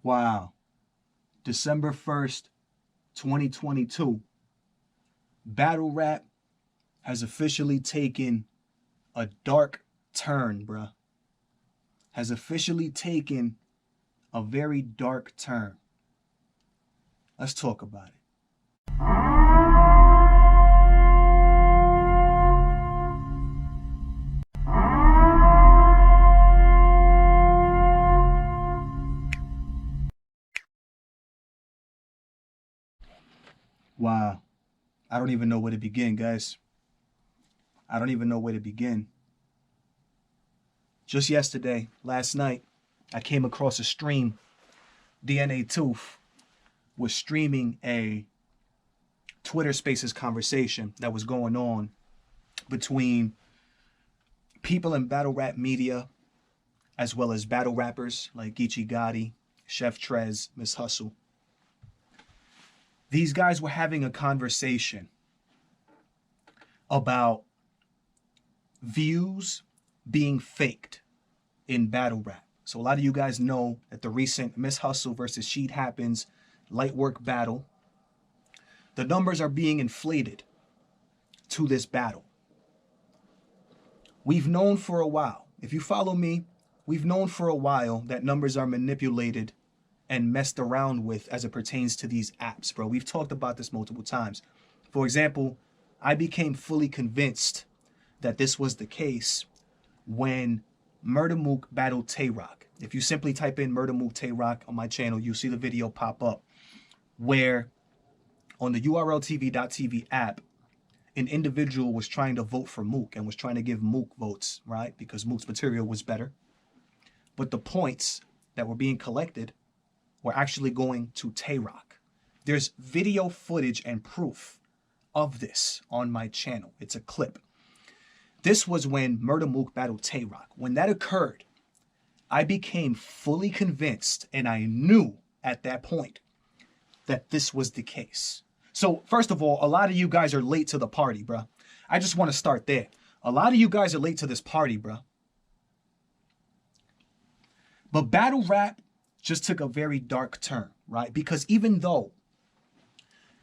Wow. December 1st, 2022. Battle rap has officially taken a dark turn, bruh. Has officially taken a very dark turn. Let's talk about it. Wow. I don't even know where to begin, guys. I don't even know where to begin. Just yesterday, last night, I came across a stream. DNA Tooth was streaming a Twitter Spaces conversation that was going on between people in battle rap media as well as battle rappers like Geechi, Chef Trez, Miss Hustle. These guys were having a conversation about views being faked in battle rap. So a lot of you guys know that the recent Miss Hustle versus Sheet Happens light work battle, the numbers are being inflated to this battle. We've known for a while, if you follow me, we've known for a while that numbers are manipulated and messed around with as it pertains to these apps, bro. We've talked about this multiple times. For example, I became fully convinced that this was the case when Murder Mook battled Tay-Rock. If you simply type in Murder Mook Tay-Rock on my channel, you'll see the video pop up where on the urltv.tv app, an individual was trying to vote for Mook and was trying to give Mook votes, right? Because Mook's material was better. But the points that were being collected were actually going to Tay-Rock. There's video footage and proof of this on my channel. It's a clip. This was when Murder Mook battled Tay-Rock. When that occurred, I became fully convinced, and I knew at that point that this was the case. So first of all, a lot of you guys are late to the party, bruh. I just want to start there. A lot of you guys are late to this party, bruh. But battle rap just took a very dark turn, right? Because even though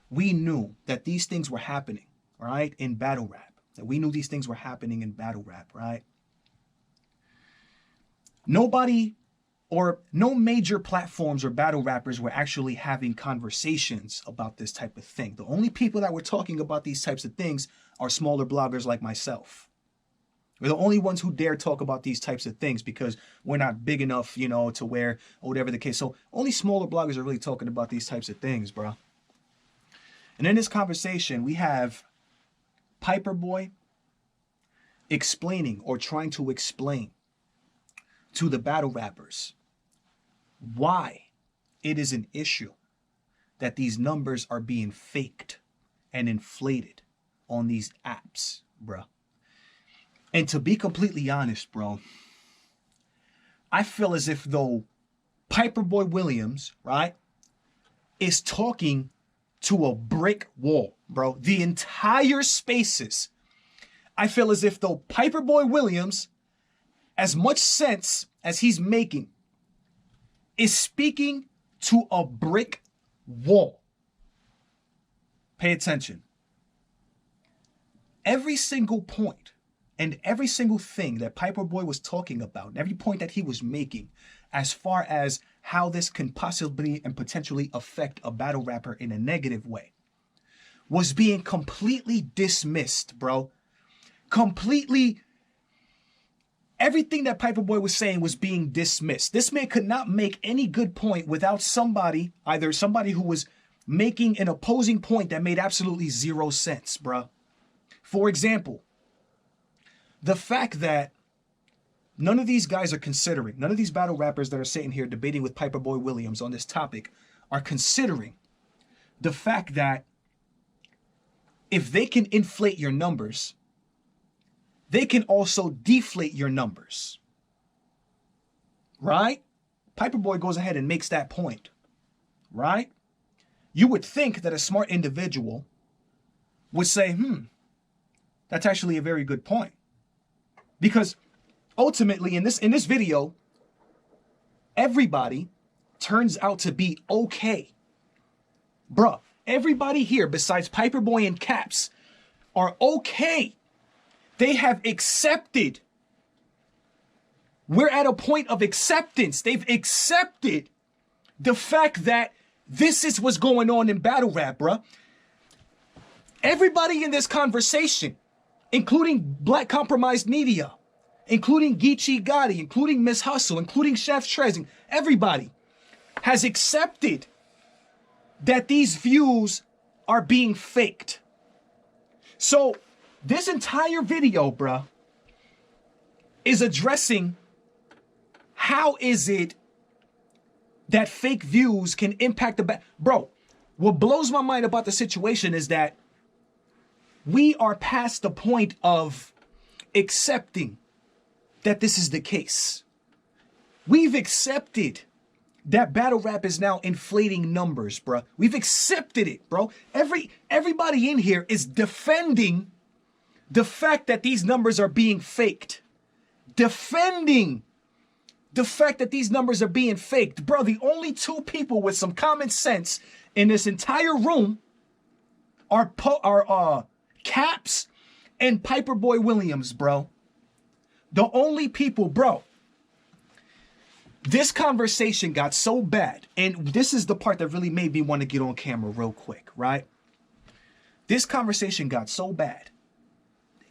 we knew that these things were happening, right, in battle rap, that we knew these things were happening in battle rap, right? Nobody or no major platforms or battle rappers were actually having conversations about this type of thing. The only people that were talking about these types of things are smaller bloggers like myself. We're the only ones who dare talk about these types of things because we're not big enough, you know, to where, or whatever the case. So only smaller bloggers are really talking about these types of things, bro. And in this conversation, we have Piper Boy explaining or trying to explain to the battle rappers why it is an issue that these numbers are being faked and inflated on these apps, bro. And to be completely honest, bro, I feel as if though Piper Boy Williams, right, is talking to a brick wall, bro. The entire spaces, I feel as if though Piper Boy Williams, as much sense as he's making, is speaking to a brick wall. Pay attention. Every single point and every single thing that Piper Boy was talking about, every point that he was making, as far as how this can possibly and potentially affect a battle rapper in a negative way, was being completely dismissed, bro. Completely. Everything that Piper Boy was saying was being dismissed. This man could not make any good point without somebody, either somebody who was making an opposing point that made absolutely zero sense, bro. For example, the fact that none of these guys are considering, none of these battle rappers that are sitting here debating with Piper Boy Williams on this topic are considering the fact that if they can inflate your numbers, they can also deflate your numbers, right? Piper Boy goes ahead and makes that point, right? You would think that a smart individual would say, that's actually a very good point. Because ultimately in this video, everybody turns out to be okay. Bruh, everybody here besides Piperboy and Caps are okay. They have accepted. We're at a point of acceptance. They've accepted the fact that this is what's going on in battle rap, bruh. Everybody in this conversation, including Black Compromised Media, including Geechi Gotti, including Miss Hustle, including Chef Trez, everybody has accepted that these views are being faked. So this entire video, bruh, is addressing how is it that fake views can impact the bro. What blows my mind about the situation is that we are past the point of accepting that this is the case. We've accepted that battle rap is now inflating numbers, bro. We've accepted it, bro. Everybody in here is defending the fact that these numbers are being faked. Defending the fact that these numbers are being faked. Bro, the only two people with some common sense in this entire room are Caps and Piperboy Williams, bro. The only people, bro. This conversation got so bad, and this is the part that really made me want to get on camera real quick, right? This conversation got so bad.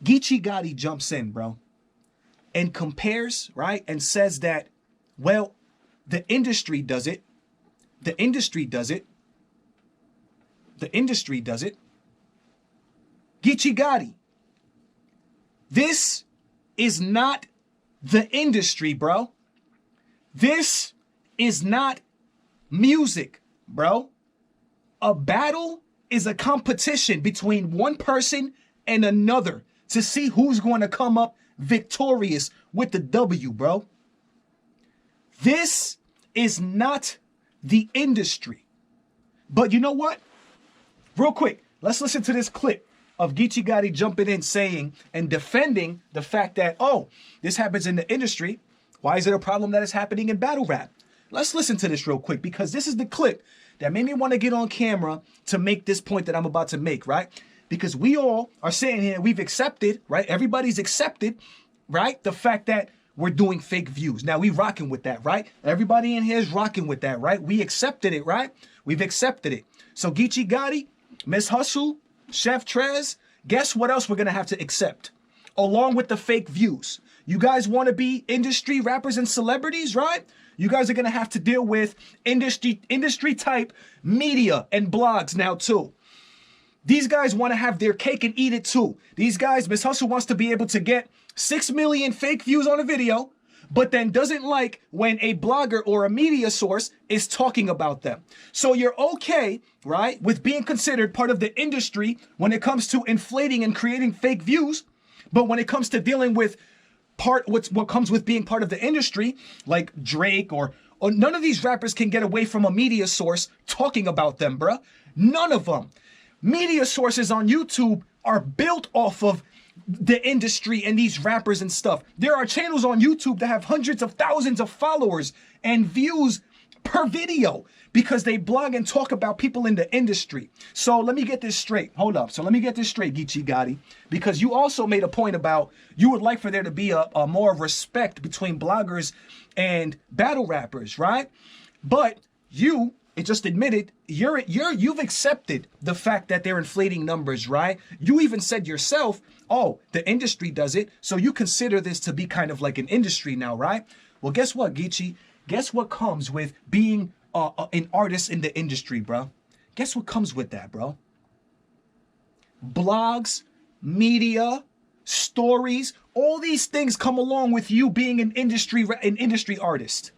Geechi Gotti jumps in, bro, and compares, right, and says that, well, the industry does it. The industry does it. The industry does it. Geechi Gotti, this is not the industry, bro. This is not music, bro. A battle is a competition between one person and another to see who's going to come up victorious with the W, bro. This is not the industry. But you know what? Real quick, let's listen to this clip of Geechi Gotti jumping in saying and defending the fact that, oh, this happens in the industry. Why is it a problem that is happening in battle rap? Let's listen to this real quick, because this is the clip that made me want to get on camera to make this point that I'm about to make, right? Because we all are saying here, we've accepted, right? Everybody's accepted, right? The fact that we're doing fake views. Now we rocking with that, right? Everybody in here is rocking with that, right? We accepted it, right? We've accepted it. So Geechi Gotti, Miss Hustle, Chef Trez, guess what else we're going to have to accept? Along with the fake views. You guys want to be industry rappers and celebrities, right? You guys are going to have to deal with industry type media and blogs now too. These guys want to have their cake and eat it too. These guys, Miss Hustle wants to be able to get 6 million fake views on a video, but then doesn't like when a blogger or a media source is talking about them. So you're okay, right, with being considered part of the industry when it comes to inflating and creating fake views, but when it comes to dealing with what comes with being part of the industry, like Drake or none of these rappers can get away from a media source talking about them, bruh. None of them. Media sources on YouTube are built off of the industry and these rappers and stuff. There are channels on YouTube that have hundreds of thousands of followers and views per video because they blog and talk about people in the industry. So let me get this straight. Hold up. So let me get this straight, Geechi Gotti, because you also made a point about you would like for there to be a more respect between bloggers and battle rappers, right? But it just admitted you've accepted the fact that they're inflating numbers, right? You even said yourself, oh, the industry does it, so you consider this to be kind of like an industry now, right? Well, guess what, Geechi? Guess what comes with being an artist in the industry, bro? Guess what comes with that, bro? Blogs, media, stories, all these things come along with you being an industry artist.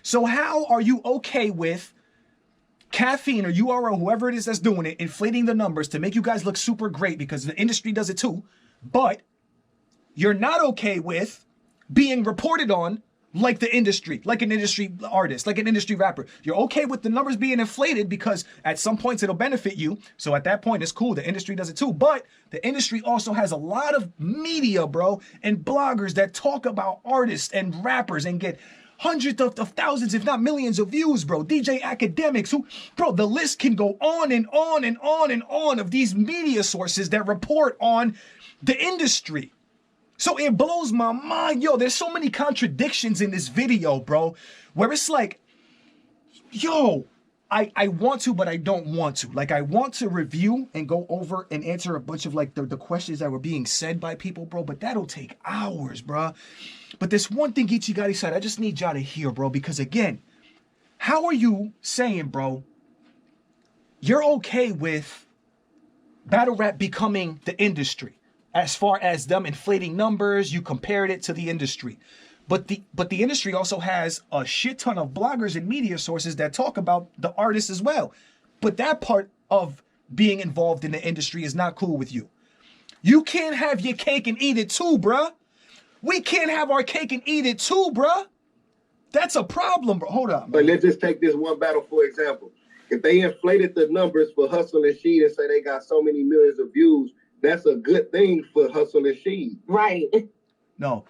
So how are you okay with Caffeine or URL, whoever it is that's doing it, inflating the numbers to make you guys look super great because the industry does it too, but you're not okay with being reported on like the industry, like an industry artist, like an industry rapper. You're okay with the numbers being inflated because at some points it'll benefit you. So at that point, it's cool. The industry does it too. But the industry also has a lot of media, bro, and bloggers that talk about artists and rappers and get hundreds of thousands, if not millions of views, bro. DJ Academics, who, bro, the list can go on and on and on and on of these media sources that report on the industry. So it blows my mind. Yo, there's so many contradictions in this video, bro, where it's like, yo, I want to, but I don't want to. Like, I want to review and go over and answer a bunch of like the questions that were being said by people, bro, but that'll take hours, bro. But this one thing Geechi said, I just need y'all to hear, bro, because again, how are you saying, bro, you're okay with battle rap becoming the industry as far as them inflating numbers? You compared it to the industry. But the industry also has a shit ton of bloggers and media sources that talk about the artists as well. But that part of being involved in the industry is not cool with you. You can't have your cake and eat it too, bruh. We can't have our cake and eat it too, bruh. That's a problem, bro. Hold up. But let's just take this one battle for example. If they inflated the numbers for Hustle and Sheed and say they got so many millions of views, that's a good thing for Hustle and Sheed. Right. No.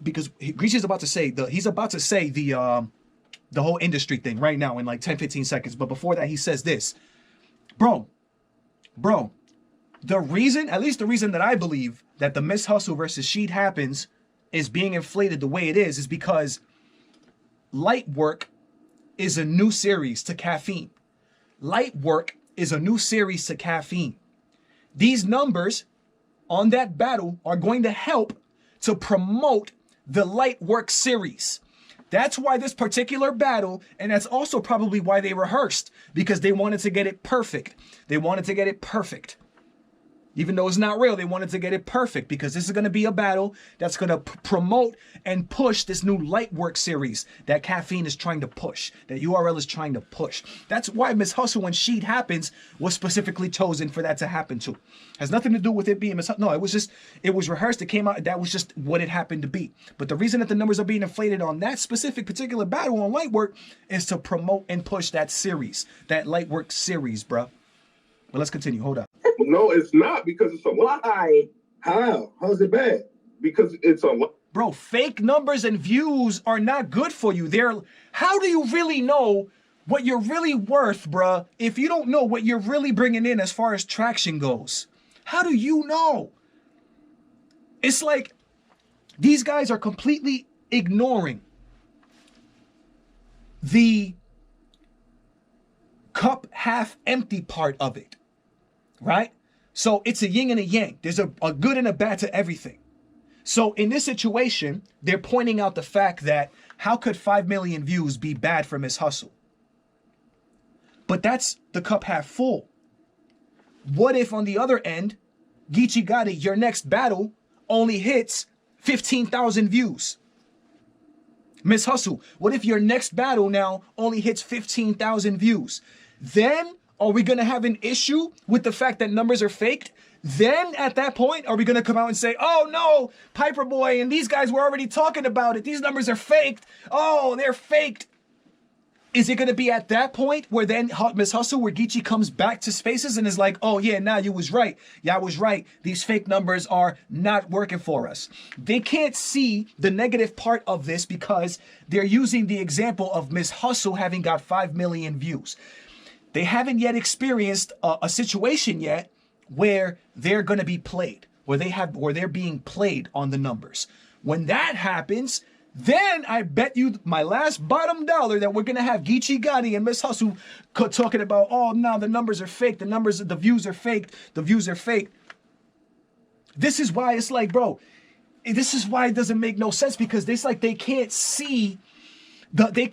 Because Geechi is about to say the whole industry thing right now in like 10-15 seconds. But before that, he says this. Bro, the reason that I believe that the Miss Hustle versus Sheed happens is being inflated the way it is because Light Work is a new series to Caffeine. Light Work is a new series to Caffeine. These numbers on that battle are going to help to promote the Light Work series. That's why this particular battle, and that's also probably why they rehearsed, because they wanted to get it perfect. They wanted to get it perfect. Even though it's not real, they wanted to get it perfect because this is going to be a battle that's going to promote and push this new Lightwork series that Caffeine is trying to push, that URL is trying to push. That's why Miss Hustle and Sheed happens was specifically chosen for that to happen to. Has nothing to do with it being Miss Hustle. No, it was rehearsed. It came out. That was just what it happened to be. But the reason that the numbers are being inflated on that specific particular battle on Lightwork is to promote and push that series, that Lightwork series, bruh. But let's continue. Hold up. No, it's not because it's a Why? How? How's it bad? Because it's a Bro, fake numbers and views are not good for you. How do you really know what you're really worth, bruh, if you don't know what you're really bringing in as far as traction goes? How do you know? It's like these guys are completely ignoring the cup half empty part of it, right? So it's a yin and a yang. There's a good and a bad to everything. So in this situation, they're pointing out the fact that how could 5 million views be bad for Miss Hustle? But that's the cup half full. What if on the other end, Geechi, your next battle only hits 15,000 views? Miss Hustle, what if your next battle now only hits 15,000 views? Then are we going to have an issue with the fact that numbers are faked? Then at that point, are we going to come out and say, oh no, Piper Boy and these guys were already talking about it. These numbers are faked. Oh, they're faked. Is it going to be at that point where then Miss Hustle, where Geechi comes back to Spaces and is like, oh yeah, nah, you was right. Yeah, I was right. These fake numbers are not working for us. They can't see the negative part of this because they're using the example of Miss Hustle having got 5 million views. They haven't yet experienced a situation yet where they're going to be played, where they're being played on the numbers. When that happens, then I bet you my last bottom dollar that we're going to have Geechi and Miss Hustle talking about, oh, no, the numbers are fake. The views are fake. The views are fake. This is why it's like, bro, this is why it doesn't make no sense because it's like they can't see, they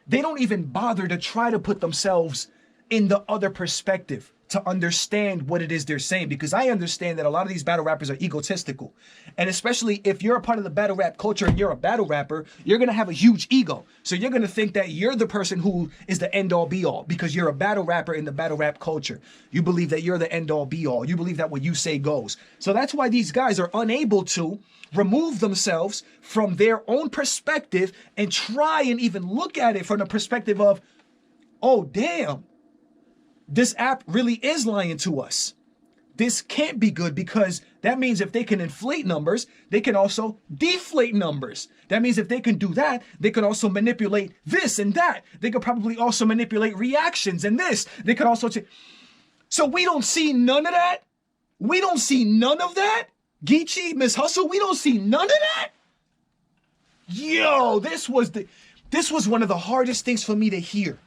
don't even bother to try to put themselves in the other perspective to understand what it is they're saying, because I understand that a lot of these battle rappers are egotistical. And especially if you're a part of the battle rap culture and you're a battle rapper, you're going to have a huge ego. So you're going to think that you're the person who is the end all be all because you're a battle rapper in the battle rap culture. You believe that you're the end all be all. You believe that what you say goes. So that's why these guys are unable to remove themselves from their own perspective and try and even look at it from the perspective of, oh, damn, this app really is lying to us. this can't be good, because that means if they can inflate numbers, they can also deflate numbers. That means if they can do that, they can also manipulate this and that. They could probably also manipulate reactions and this. They could also... So we don't see none of that? We don't see none of that? Geechi, Miss Hustle, we don't see none of that? Yo, this was one of the hardest things for me to hear.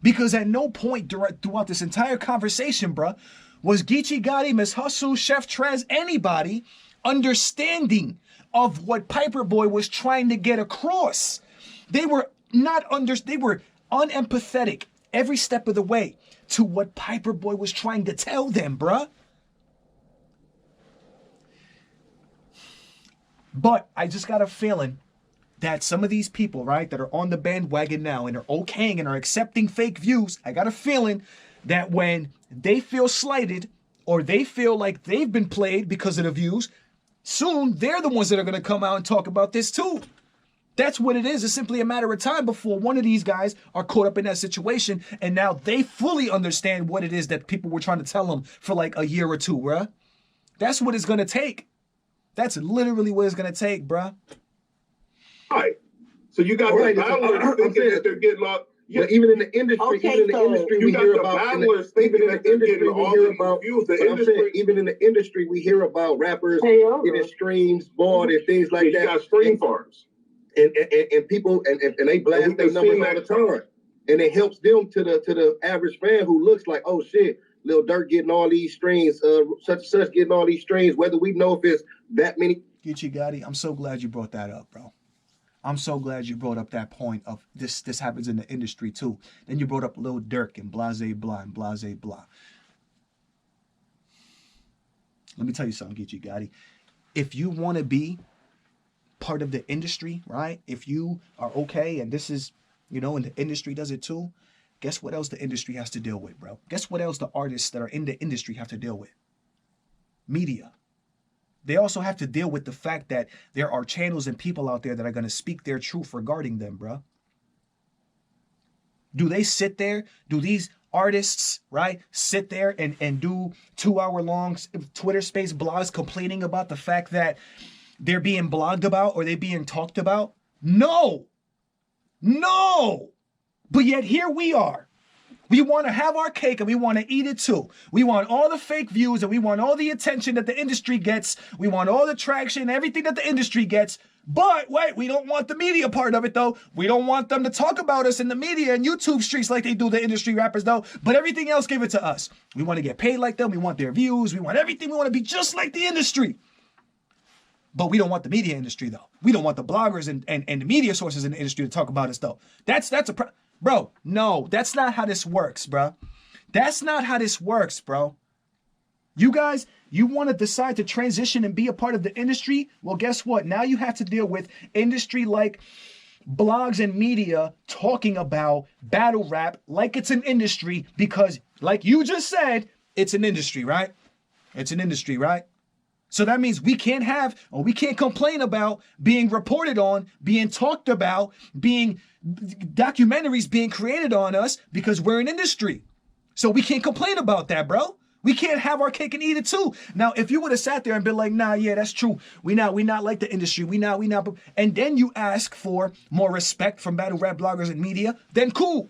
Because at no point throughout this entire conversation, bruh, was Geechi Gotti, Miss Hustle, Chef Trez, anybody understanding of what Piper Boy was trying to get across. They were they were unempathetic every step of the way to what Piper Boy was trying to tell them, bruh. But I just got a feeling that some of these people, right, that are on the bandwagon now and are okaying and are accepting fake views, I got a feeling that when they feel slighted or they feel like they've been played because of the views, soon they're the ones that are going to come out and talk about this too. That's what it is. It's simply a matter of time before one of these guys are caught up in that situation, and now they fully understand what it is that people were trying to tell them for like a year or two, bruh. That's what it's going to take. That's literally what it's going to take, bruh. Right. So you got the battlers thinking that they're getting lost. Yeah, but even in the industry, we hear about even in the industry, we hear about rappers getting streams, bought, and things like that. You got stream farms. And people and they blast their numbers all the time. And it helps them to the average fan who looks like, oh shit, Lil Durk getting all these streams, such and such getting all these streams, whether we know if it's that many. Geechi Gotti, I'm so glad you brought that up, bro. I'm so glad you brought up that point of this happens in the industry too. Then you brought up Lil Durk and blase blah and blase blah. Let me tell you something, Geechi Gotti. If you want to be part of the industry, right? If you are okay and this is, you know, and the industry does it too, guess what else the industry has to deal with, bro? Guess what else the artists that are in the industry have to deal with? Media. They also have to deal with the fact that there are channels and people out there that are going to speak their truth regarding them, bro. Do they sit there? Do these artists, right, sit there and do 2-hour-long Twitter space blogs complaining about the fact that they're being blogged about or they being talked about? No. No. But yet here we are. We want to have our cake and we want to eat it too. We want all the fake views and we want all the attention that the industry gets. We want all the traction, everything that the industry gets. But wait, we don't want the media part of it though. We don't want them to talk about us in the media and YouTube streets like they do the industry rappers though. But everything else, give it to us. We want to get paid like them. We want their views. We want everything. We want to be just like the industry. But we don't want the media industry though. We don't want the bloggers and the media sources in the industry to talk about us though. That's a bro, no, that's not how this works, bro. That's not how this works, bro. You guys, you want to decide to transition and be a part of the industry? Well, guess what? Now you have to deal with industry like blogs and media talking about battle rap like it's an industry because, like you just said, it's an industry, right? It's an industry, right? So that means we can't have, or we can't complain about being reported on, being talked about, being documentaries being created on us because we're an industry. So we can't complain about that, bro. We can't have our cake and eat it too. Now, if you would have sat there and been like, nah, yeah, that's true. We not like the industry. We not. And then you ask for more respect from battle rap bloggers and media, then cool.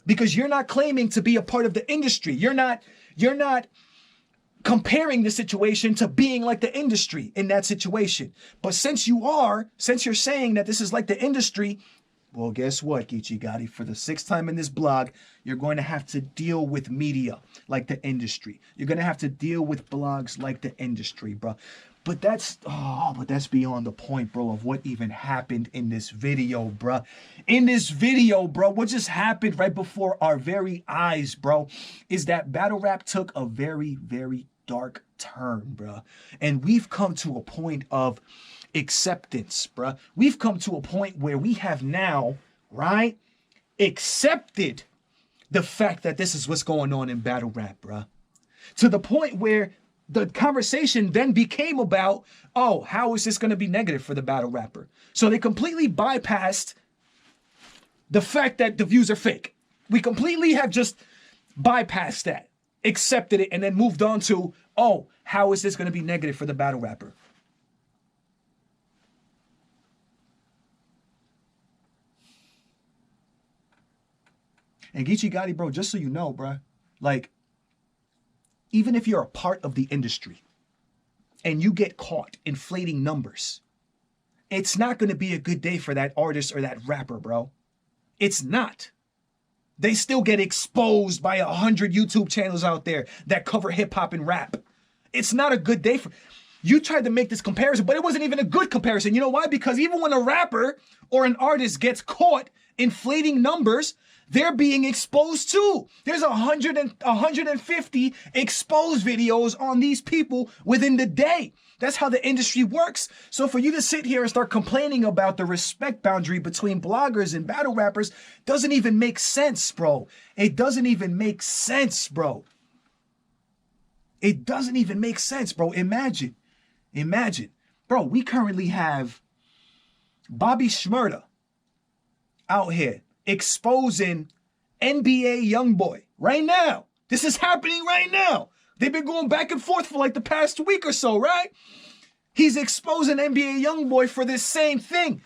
Because you're not claiming to be a part of the industry. You're not comparing the situation to being like the industry in that situation. But since you're saying that this is like the industry, well, guess what, Geechi Gotti? For the 6th time in this blog, you're going to have to deal with media like the industry. You're going to have to deal with blogs like the industry, bro. But that's beyond the point, bro, of what even happened in this video, bro. In this video, bro, what just happened right before our very eyes, bro, is that battle rap took a very, very dark turn, bro. And we've come to a point of acceptance, bruh. We've come to a point where we have now, right, accepted the fact that this is what's going on in battle rap, bruh. To the point where the conversation then became about, oh, how is this going to be negative for the battle rapper? So they completely bypassed the fact that the views are fake. We completely have just bypassed that. accepted it, and then moved on to, oh, how is this going to be negative for the battle rapper? And Geechi Gotti, bro, just so you know, bro, like, even if you're a part of the industry and you get caught inflating numbers, it's not going to be a good day for that artist or that rapper, bro. It's not. They still get exposed by 100 YouTube channels out there that cover hip hop and rap. It's not a good day for... You tried to make this comparison, but it wasn't even a good comparison. You know why? Because even when a rapper or an artist gets caught inflating numbers, they're being exposed too. There's 150 exposed videos on these people within the day. That's how the industry works. So for you to sit here and start complaining about the respect boundary between bloggers and battle rappers doesn't even make sense, bro. It doesn't even make sense, bro. It doesn't even make sense, bro. Imagine. Bro, we currently have Bobby Shmurda out here exposing NBA YoungBoy right now. This is happening right now. They've been going back and forth for like the past week or so, right? He's exposing NBA YoungBoy for this same thing.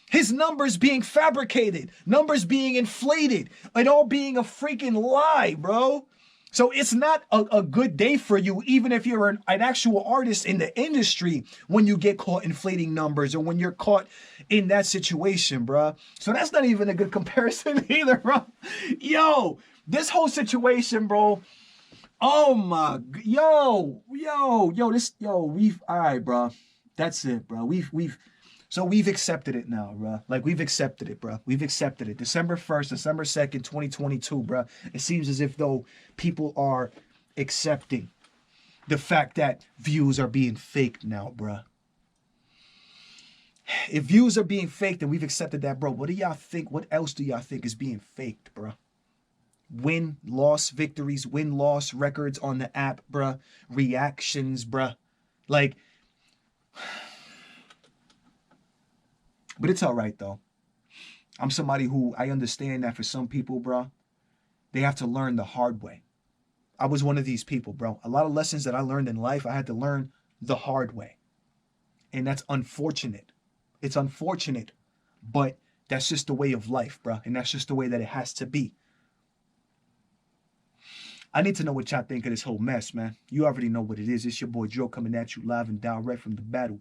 His numbers being fabricated, numbers being inflated, it all being a freaking lie, bro. So it's not a good day for you, even if you're an actual artist in the industry, when you get caught inflating numbers or when you're caught in that situation, bro. So that's not even a good comparison either, bro. Yo, this whole situation, bro. Oh my, all right, bro. That's it, bro. We've accepted it now, bro. Like, we've accepted it, bro. We've accepted it. December 1st, December 2nd, 2022, bro. It seems as if though people are accepting the fact that views are being faked now, bro. If views are being faked and we've accepted that, bro, what do y'all think? What else do y'all think is being faked, bro? Win-loss victories, win-loss records on the app, bro. Reactions, bro. Like... But it's all right, though. I'm somebody who, I understand that for some people, bro, they have to learn the hard way. I was one of these people, bro. A lot of lessons that I learned in life, I had to learn the hard way. And that's unfortunate. It's unfortunate, but that's just the way of life, bro. And that's just the way that it has to be. I need to know what y'all think of this whole mess, man. You already know what it is. It's your boy Joe coming at you live and direct from the battle.